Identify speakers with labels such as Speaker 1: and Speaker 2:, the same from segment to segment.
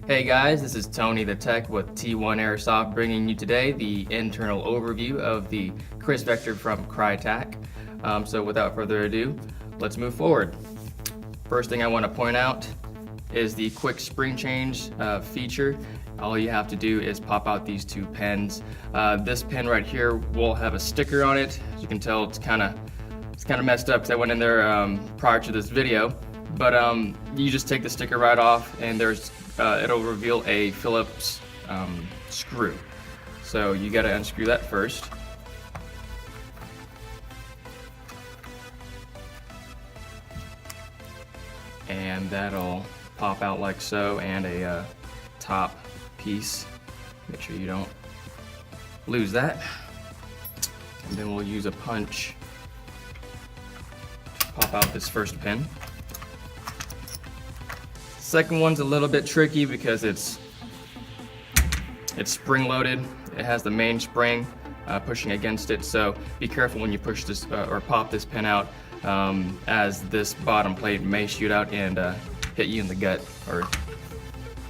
Speaker 1: Hey guys, this is Tony the Tech with T1 Airsoft, bringing you today the internal overview of the Kriss Vector from Crytac. So without further ado, let's move forward. First thing I want to point out is the quick spring change feature. All you have to do is pop out these two pins. This pin right here will have a sticker on it. As you can tell, it's kind of messed up because I went in there prior to this video. But you just take the sticker right off, and it'll reveal a Phillips screw. So you got to unscrew that first. And that'll pop out like so, and a top piece. Make sure you don't lose that. And then we'll use a punch to pop out this first pin. Second one's a little bit tricky because it's spring loaded. It has the main spring pushing against it, so be careful when you push this or pop this pin out, as this bottom plate may shoot out and hit you in the gut or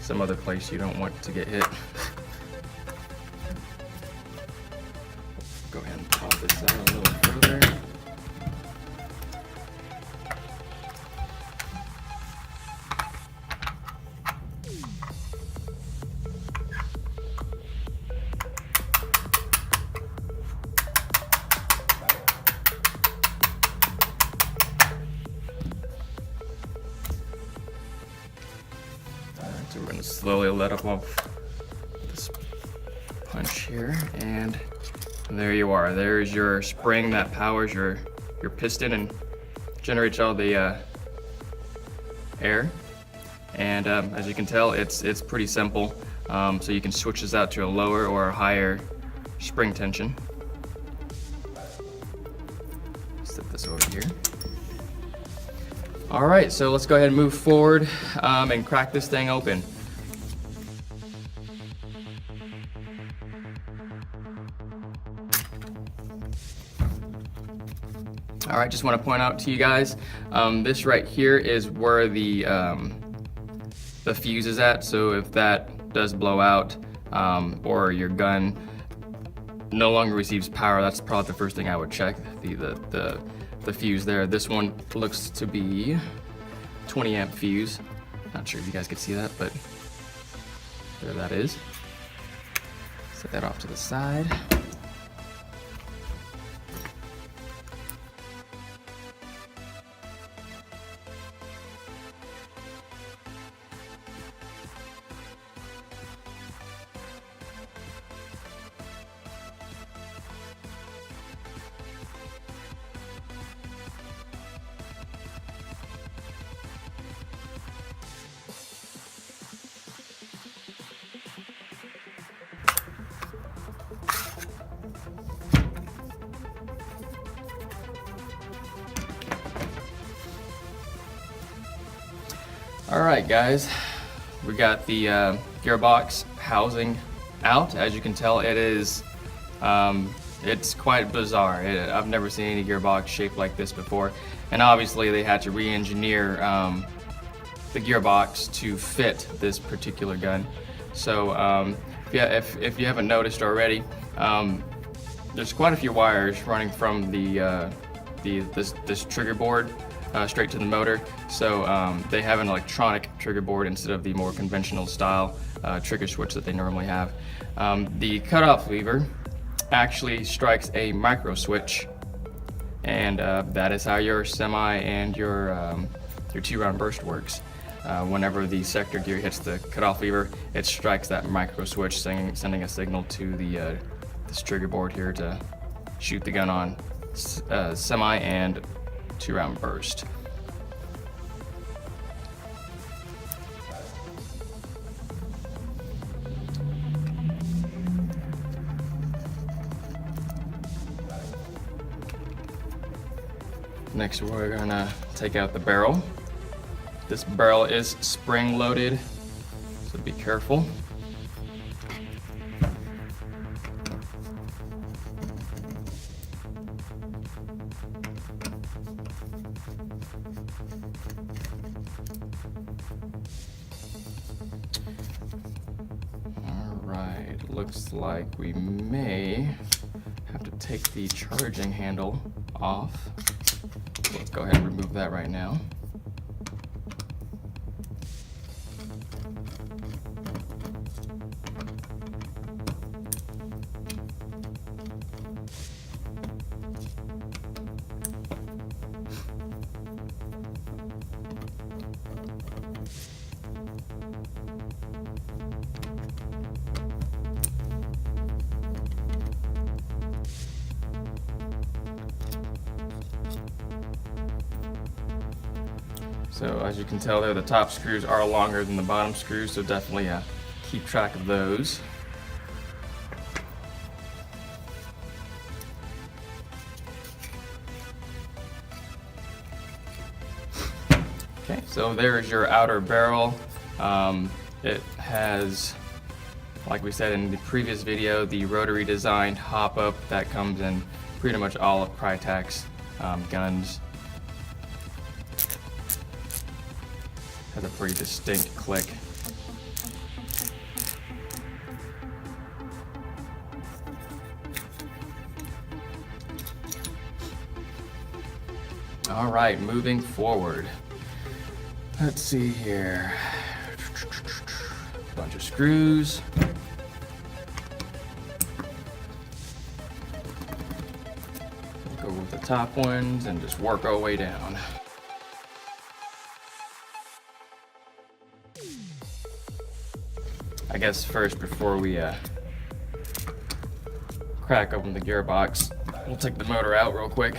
Speaker 1: some other place you don't want to get hit. Go ahead and pop this out a little further. So we're going to slowly let up off this punch here, and there you are. There's your spring that powers your piston and generates all the air. And as you can tell, it's pretty simple. So you can switch this out to a lower or a higher spring tension. Set this over here. All right, so let's go ahead and move forward and crack this thing open. All right, just want to point out to you guys, this right here is where the fuse is at. So if that does blow out, or your gun no longer receives power, that's probably the first thing I would check, the fuse there. This one looks to be 20 amp fuse. Not sure if you guys can see that, but there that is. Set that off to the side. Alright guys, we got the gearbox housing out. As you can tell, it's quite bizarre. I've never seen any gearbox shaped like this before, and obviously they had to re-engineer the gearbox to fit this particular gun. So if you haven't noticed already, there's quite a few wires running from this trigger board straight to the motor. So they have an electronic trigger board instead of the more conventional style trigger switch that they normally have. The cutoff lever actually strikes a micro switch, and that is how your semi and your 2-round burst works. Whenever the sector gear hits the cutoff lever, it strikes that micro switch, sending a signal to this trigger board here to shoot the gun on semi and 2-round burst. Next, we're gonna take out the barrel. This barrel is spring loaded, so be careful. looks like we may have to take the charging handle off. So let's go ahead and remove that right now. So as you can tell there, the top screws are longer than the bottom screws, so definitely keep track of those. Okay, so there's your outer barrel. It has, like we said in the previous video, the rotary designed hop-up that comes in pretty much all of Crytek's guns. Has a pretty distinct click. All right, moving forward. Let's see here. Bunch of screws. We'll go with the top ones and just work our way down. I guess first, before we crack open the gearbox, we'll take the motor out real quick.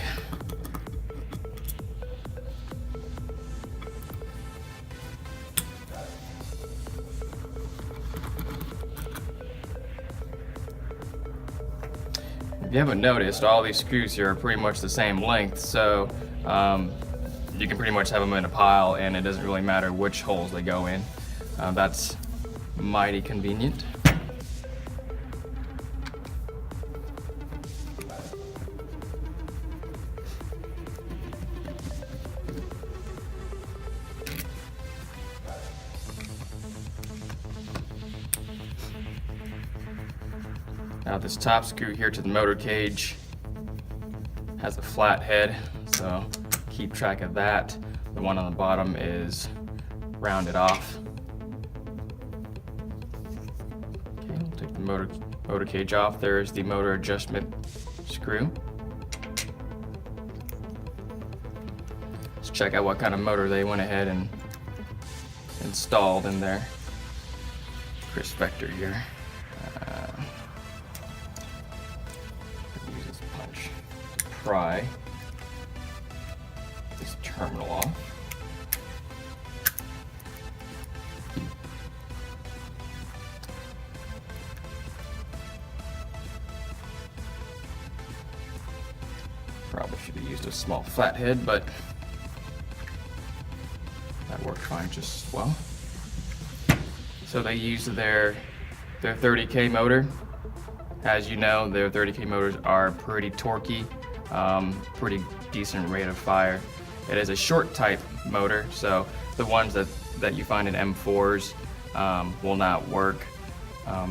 Speaker 1: If you haven't noticed, all these screws here are pretty much the same length, so you can pretty much have them in a pile and it doesn't really matter which holes they go in. That's mighty convenient. Now this top screw here to the motor cage has a flat head, so keep track of that. The one on the bottom is rounded off. Take the motor cage off. There's the motor adjustment screw. Let's check out what kind of motor they went ahead and installed in their Kriss Vector here. Use this punch to pry this terminal off. Probably should have used a small flathead, but that worked fine just as well. So they used their 30K motor. As you know, their 30K motors are pretty torquey, pretty decent rate of fire. It is a short type motor, so the ones that you find in M4s will not work.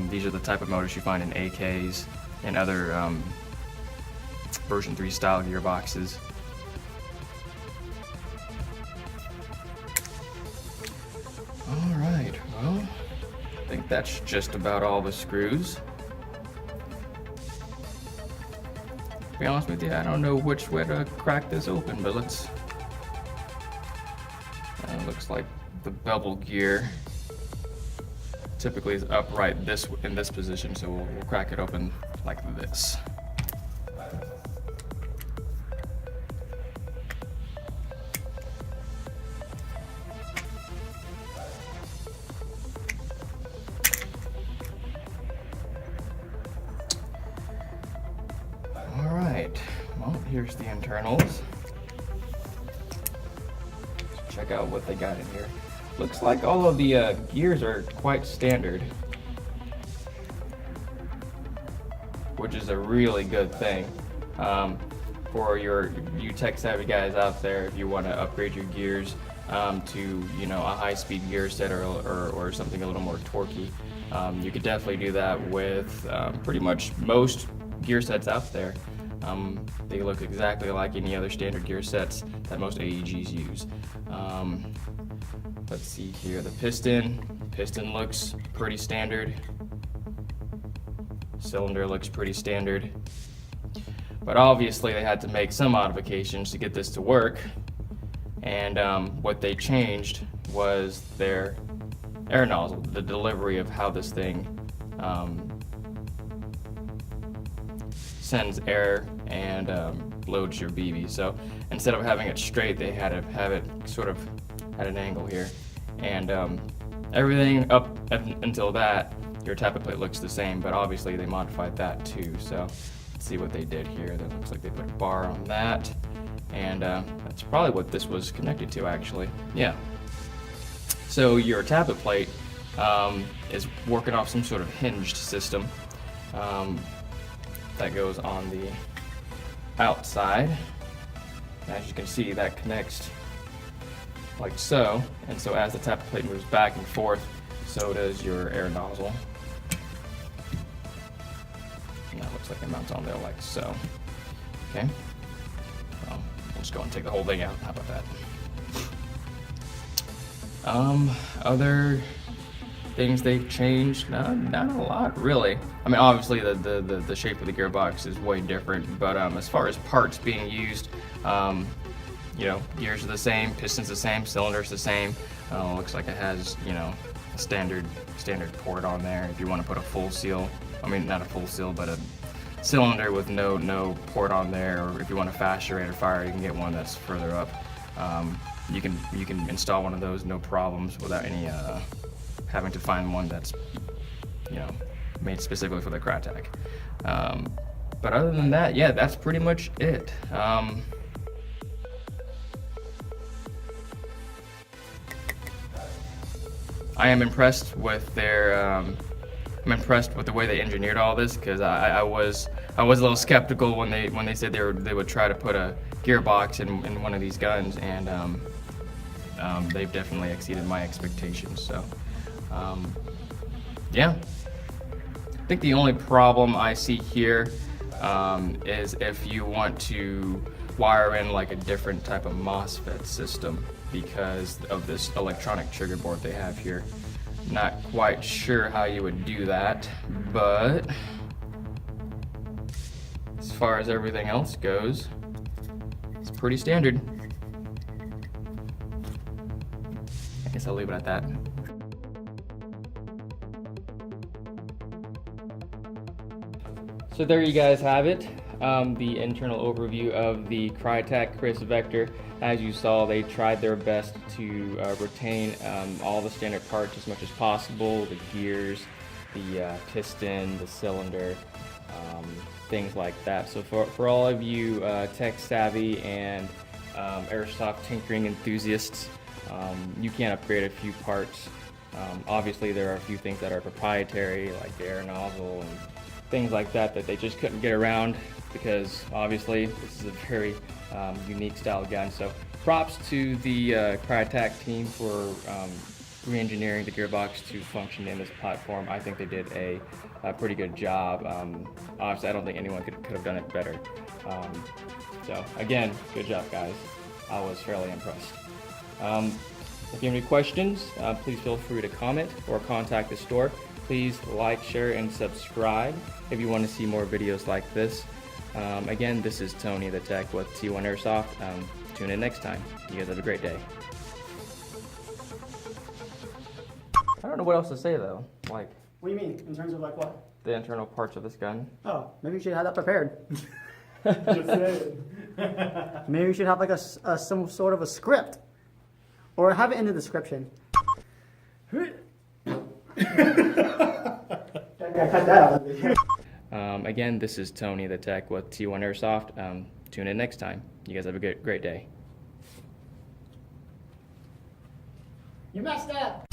Speaker 1: These are the type of motors you find in AKs and other version 3 style gearboxes. Alright, well, I think that's just about all the screws. To be honest with you, I don't know which way to crack this open, but let's... looks like the bevel gear typically is upright in this position, so we'll crack it open like this. Here's the internals. Let's check out what they got in here. Looks like all of the gears are quite standard, which is a really good thing for you tech savvy guys out there. If you want to upgrade your gears to a high-speed gear set or something a little more torquey, You could definitely do that with pretty much most gear sets out there. They look exactly like any other standard gear sets that most AEGs use. Let's see here, the piston looks pretty standard. Cylinder looks pretty standard. But obviously they had to make some modifications to get this to work. And what they changed was their air nozzle, the delivery of how this thing sends air and loads your BB. So instead of having it straight, they had to have it sort of at an angle here. And everything up until that, your tappet plate looks the same, but obviously they modified that too. So let's see what they did here. That looks like they put a bar on that. And that's probably what this was connected to, actually. Yeah. So your tappet plate is working off some sort of hinged system that goes on the outside. As you can see, that connects like so. And so as the tappet plate moves back and forth, so does your air nozzle. And that looks like it mounts on there like so. Okay. Well, we'll just go and take the whole thing out. How about that? Other things they've changed? Not a lot, really. I mean, obviously the shape of the gearbox is way different, but as far as parts being used, you know, gears are the same, pistons the same, cylinders the same. Looks like it has, you know, a standard port on there. If you want to put a full seal, I mean, not a full seal, but a cylinder with no port on there, or if you want a faster rate of fire, you can get one that's further up. You can install one of those, no problems, without any having to find one that's, you know, made specifically for the Crytek. But other than that, yeah, that's pretty much it. I am impressed with their. I'm impressed with the way they engineered all this, because I was a little skeptical when they said they would try to put a gearbox in one of these guns, and they've definitely exceeded my expectations. So yeah, I think the only problem I see here is if you want to wire in like a different type of MOSFET system because of this electronic trigger board they have here. Not quite sure how you would do that, but as far as everything else goes, it's pretty standard. I guess I'll leave it at that. So there you guys have it, the internal overview of the Crytek Kriss Vector. As you saw, they tried their best to retain all the standard parts as much as possible, the gears, the piston, the cylinder, things like that. So for all of you tech savvy and Airsoft tinkering enthusiasts, you can upgrade a few parts. Obviously there are a few things that are proprietary, like the air nozzle and things like that they just couldn't get around, because obviously this is a very unique style gun. So props to the Crytek team for re-engineering the gearbox to function in this platform. I think they did a pretty good job. Obviously I don't think anyone could have done it better. So again, good job guys. I was fairly impressed. If you have any questions, please feel free to comment or contact the store. Please like, share, and subscribe if you want to see more videos like this. Again, this is Tony the Tech with T1 Airsoft. Tune in next time. You guys have a great day. I don't know what else to say though. Like,
Speaker 2: what do you mean? In terms of like what?
Speaker 1: The internal parts of this gun.
Speaker 2: Oh, maybe you should have that prepared.
Speaker 3: Just saying.
Speaker 2: Maybe you should have like some sort of a script, or have it in the description. Cut that out.
Speaker 1: Again, this is Tony the Tech with T1 Airsoft. Tune in next time. You guys have a great day.
Speaker 2: You messed up.